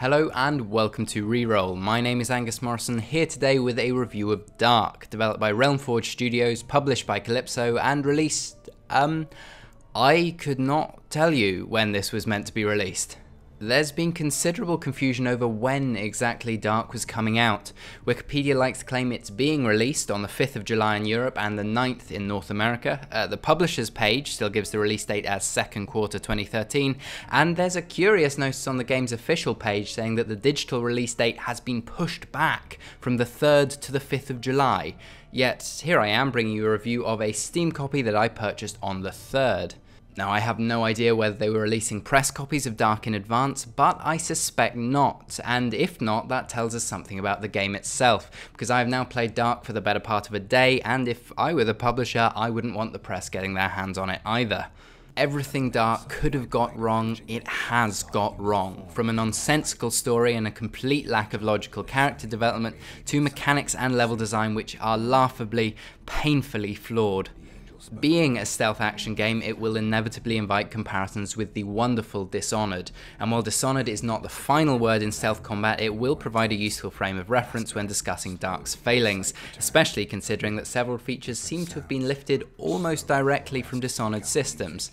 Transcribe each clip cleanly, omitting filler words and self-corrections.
Hello and welcome to Reroll. My name is Angus Morrison, here today with a review of Dark, developed by Realmforge Studios, published by Calypso, and released, I could not tell you when this was meant to be released. There's been considerable confusion over when exactly Dark was coming out. Wikipedia likes to claim it's being released on the 5th of July in Europe and the 9th in North America. The publisher's page still gives the release date as second quarter 2013, and there's a curious notice on the game's official page saying that the digital release date has been pushed back from the 3rd to the 5th of July. Yet here I am bringing you a review of a Steam copy that I purchased on the 3rd. Now, I have no idea whether they were releasing press copies of Dark in advance, but I suspect not, and if not, that tells us something about the game itself, because I have now played Dark for the better part of a day, and if I were the publisher, I wouldn't want the press getting their hands on it either. Everything Dark could have got wrong, it has got wrong. From a nonsensical story and a complete lack of logical character development, to mechanics and level design which are laughably, painfully flawed. Being a stealth action game, it will inevitably invite comparisons with the wonderful Dishonored, and while Dishonored is not the final word in stealth combat, it will provide a useful frame of reference when discussing Dark's failings, especially considering that several features seem to have been lifted almost directly from Dishonored systems.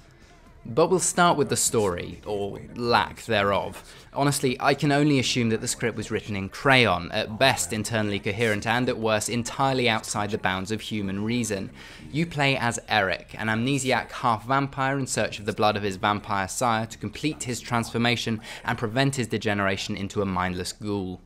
But we'll start with the story, or lack thereof. Honestly, I can only assume that the script was written in crayon, at best internally coherent and at worst entirely outside the bounds of human reason. You play as Eric, an amnesiac half-vampire in search of the blood of his vampire sire to complete his transformation and prevent his degeneration into a mindless ghoul.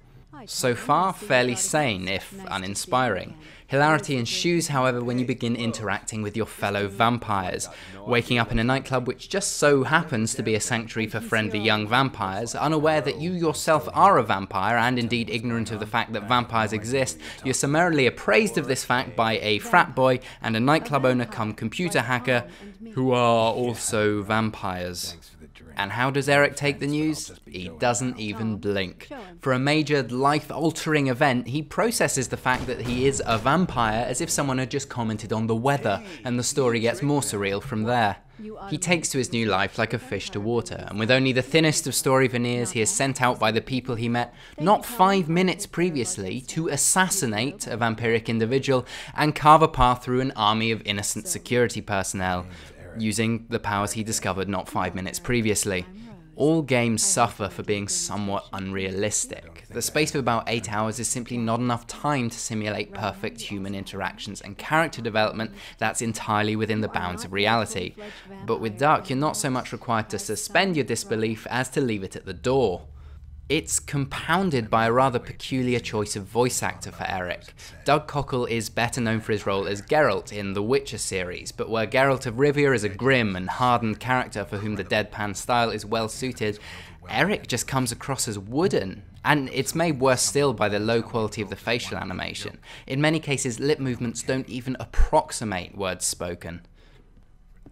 So far, fairly sane, if uninspiring. Hilarity ensues, however, when you begin interacting with your fellow vampires. Waking up in a nightclub which just so happens to be a sanctuary for friendly young vampires, unaware that you yourself are a vampire, and indeed ignorant of the fact that vampires exist, you're summarily appraised of this fact by a frat boy and a nightclub owner come computer hacker, who are also vampires. And how does Eric take the news? He doesn't even blink. For a major life-altering event, he processes the fact that he is a vampire as if someone had just commented on the weather, and the story gets more surreal from there. He takes to his new life like a fish to water, and with only the thinnest of story veneers, he is sent out by the people he met not 5 minutes previously to assassinate a vampiric individual and carve a path through an army of innocent security personnel, using the powers he discovered not 5 minutes previously. All games suffer for being somewhat unrealistic. The space of about 8 hours is simply not enough time to simulate perfect human interactions and character development that's entirely within the bounds of reality. But with Dark, you're not so much required to suspend your disbelief as to leave it at the door. It's compounded by a rather peculiar choice of voice actor for Eric. Doug Cockle is better known for his role as Geralt in the Witcher series, but where Geralt of Rivia is a grim and hardened character for whom the deadpan style is well suited, Eric just comes across as wooden. And it's made worse still by the low quality of the facial animation. In many cases, lip movements don't even approximate words spoken.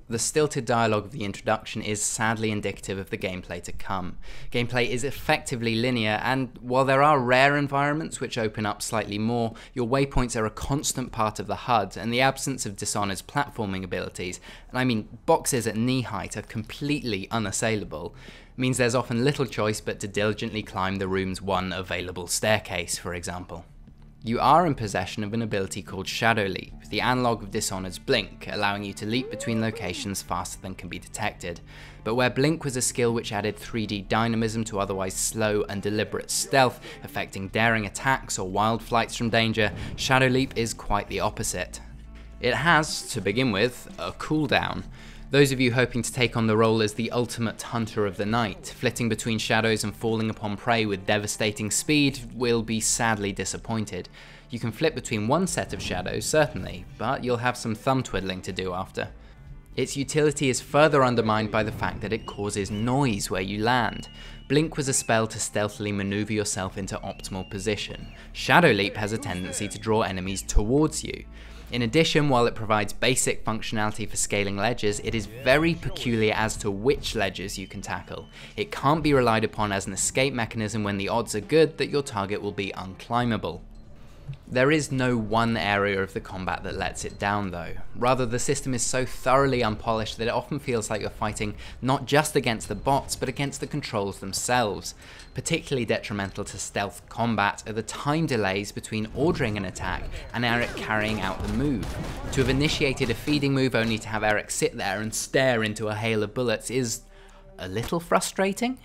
The stilted dialogue of the introduction is sadly indicative of the gameplay to come. Gameplay is effectively linear, and while there are rare environments which open up slightly more, your waypoints are a constant part of the HUD, and the absence of Dishonored's platforming abilities, and I mean boxes at knee height are completely unassailable, means there's often little choice but to diligently climb the room's one available staircase, for example. You are in possession of an ability called Shadow Leap, the analogue of Dishonored's Blink, allowing you to leap between locations faster than can be detected. But where Blink was a skill which added 3D dynamism to otherwise slow and deliberate stealth, affecting daring attacks or wild flights from danger, Shadow Leap is quite the opposite. It has, to begin with, a cooldown. Those of you hoping to take on the role as the ultimate hunter of the night, flitting between shadows and falling upon prey with devastating speed, will be sadly disappointed. You can flit between one set of shadows, certainly, but you'll have some thumb twiddling to do after. Its utility is further undermined by the fact that it causes noise where you land. Blink was a spell to stealthily maneuver yourself into optimal position. Shadow Leap has a tendency to draw enemies towards you. In addition, while it provides basic functionality for scaling ledges, it is very peculiar as to which ledges you can tackle. It can't be relied upon as an escape mechanism when the odds are good that your target will be unclimbable. There is no one area of the combat that lets it down though. Rather, the system is so thoroughly unpolished that it often feels like you're fighting not just against the bots, but against the controls themselves. Particularly detrimental to stealth combat are the time delays between ordering an attack and Eric carrying out the move. To have initiated a feeding move only to have Eric sit there and stare into a hail of bullets is a little frustrating.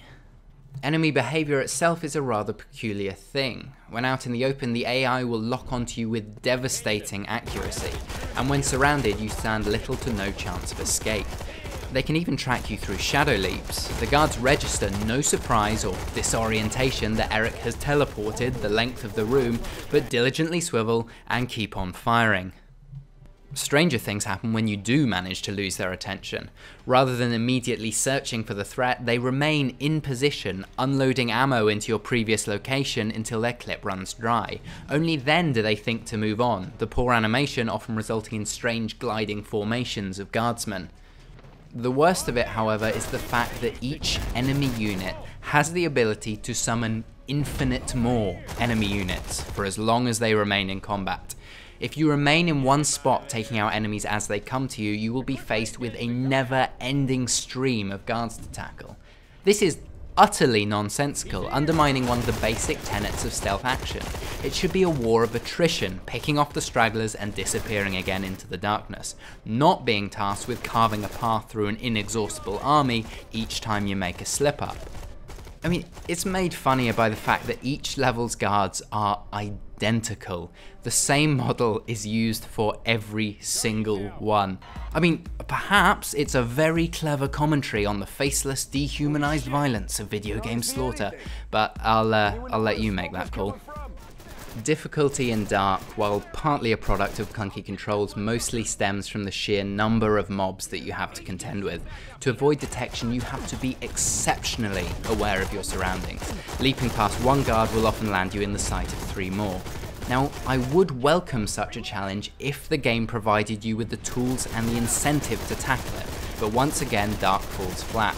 Enemy behaviour itself is a rather peculiar thing. When out in the open, the AI will lock onto you with devastating accuracy, and when surrounded, you stand little to no chance of escape. They can even track you through shadow leaps. The guards register no surprise or disorientation that Eric has teleported the length of the room, but diligently swivel and keep on firing. Stranger things happen when you do manage to lose their attention. Rather than immediately searching for the threat, they remain in position, unloading ammo into your previous location until their clip runs dry. Only then do they think to move on, the poor animation often resulting in strange gliding formations of guardsmen. The worst of it, however, is the fact that each enemy unit has the ability to summon infinite more enemy units for as long as they remain in combat. If you remain in one spot taking out enemies as they come to you, you will be faced with a never-ending stream of guards to tackle. This is utterly nonsensical, undermining one of the basic tenets of stealth action. It should be a war of attrition, picking off the stragglers and disappearing again into the darkness, not being tasked with carving a path through an inexhaustible army each time you make a slip-up. I mean, it's made funnier by the fact that each level's guards are identical. The same model is used for every single one. I mean, perhaps it's a very clever commentary on the faceless, dehumanized violence of video game slaughter, but I'll let you make that call. Difficulty in Dark, while partly a product of clunky controls, mostly stems from the sheer number of mobs that you have to contend with. To avoid detection, you have to be exceptionally aware of your surroundings. Leaping past one guard will often land you in the sight of 3 more. Now, I would welcome such a challenge if the game provided you with the tools and the incentive to tackle it, but once again, Dark falls flat.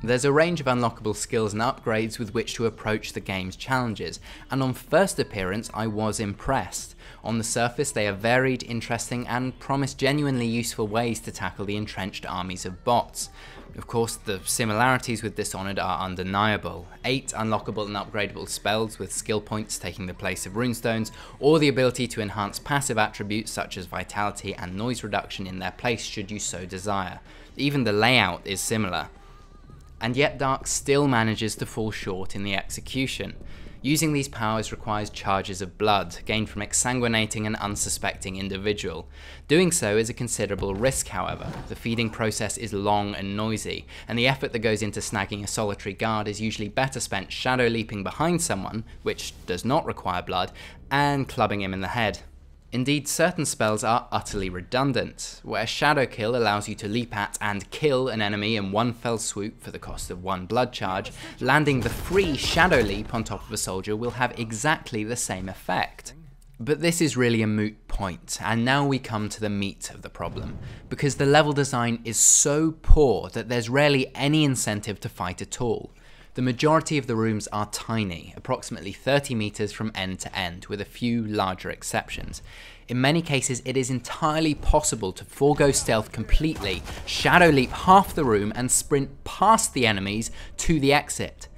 There's a range of unlockable skills and upgrades with which to approach the game's challenges, and on first appearance I was impressed. On the surface they are varied, interesting, and promise genuinely useful ways to tackle the entrenched armies of bots. Of course, the similarities with Dishonored are undeniable. 8 unlockable and upgradable spells with skill points taking the place of runestones, or the ability to enhance passive attributes such as vitality and noise reduction in their place should you so desire. Even the layout is similar. And yet Dark still manages to fall short in the execution. Using these powers requires charges of blood, gained from exsanguinating an unsuspecting individual. Doing so is a considerable risk, however. The feeding process is long and noisy, and the effort that goes into snagging a solitary guard is usually better spent shadow leaping behind someone, which does not require blood, and clubbing him in the head. Indeed, certain spells are utterly redundant, where Shadow Kill allows you to leap at and kill an enemy in one fell swoop for the cost of 1 blood charge. Landing the free Shadow Leap on top of a soldier will have exactly the same effect. But this is really a moot point, and now we come to the meat of the problem, because the level design is so poor that there's rarely any incentive to fight at all. The majority of the rooms are tiny, approximately 30 meters from end to end, with a few larger exceptions. In many cases, it is entirely possible to forego stealth completely, shadow leap half the room, and sprint past the enemies to the exit.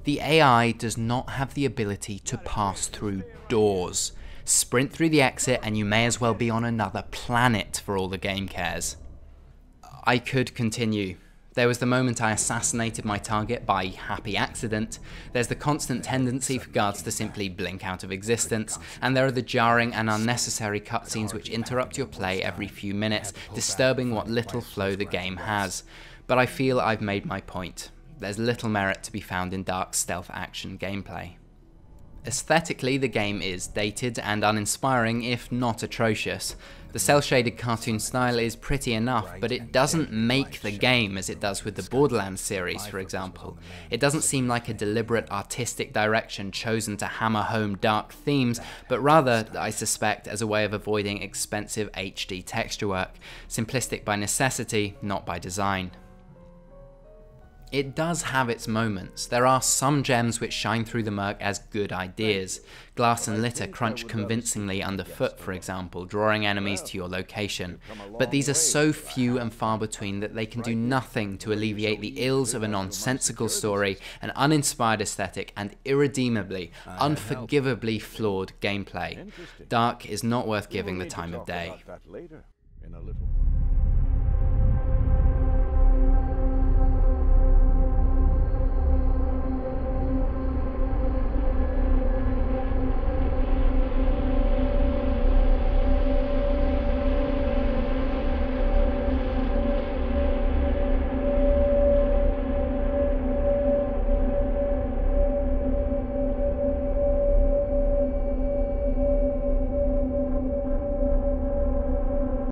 The AI does not have the ability to pass through doors. Sprint through the exit and you may as well be on another planet for all the game cares. I could continue. There was the moment I assassinated my target by happy accident, there's the constant tendency for guards to simply blink out of existence, and there are the jarring and unnecessary cutscenes which interrupt your play every few minutes, disturbing what little flow the game has. But I feel I've made my point. There's little merit to be found in Dark's stealth action gameplay. Aesthetically, the game is dated and uninspiring, if not atrocious. The cel-shaded cartoon style is pretty enough, but it doesn't make the game as it does with the Borderlands series, for example. It doesn't seem like a deliberate artistic direction chosen to hammer home dark themes, but rather, I suspect, as a way of avoiding expensive HD texture work. Simplistic by necessity, not by design. It does have its moments. There are some gems which shine through the murk as good ideas. Glass and litter crunch convincingly underfoot, for example, drawing enemies to your location. But these are so few and far between that they can do nothing to alleviate the ills of a nonsensical story, an uninspired aesthetic, and irredeemably, unforgivably flawed gameplay. Dark is not worth giving the time of day. In a little.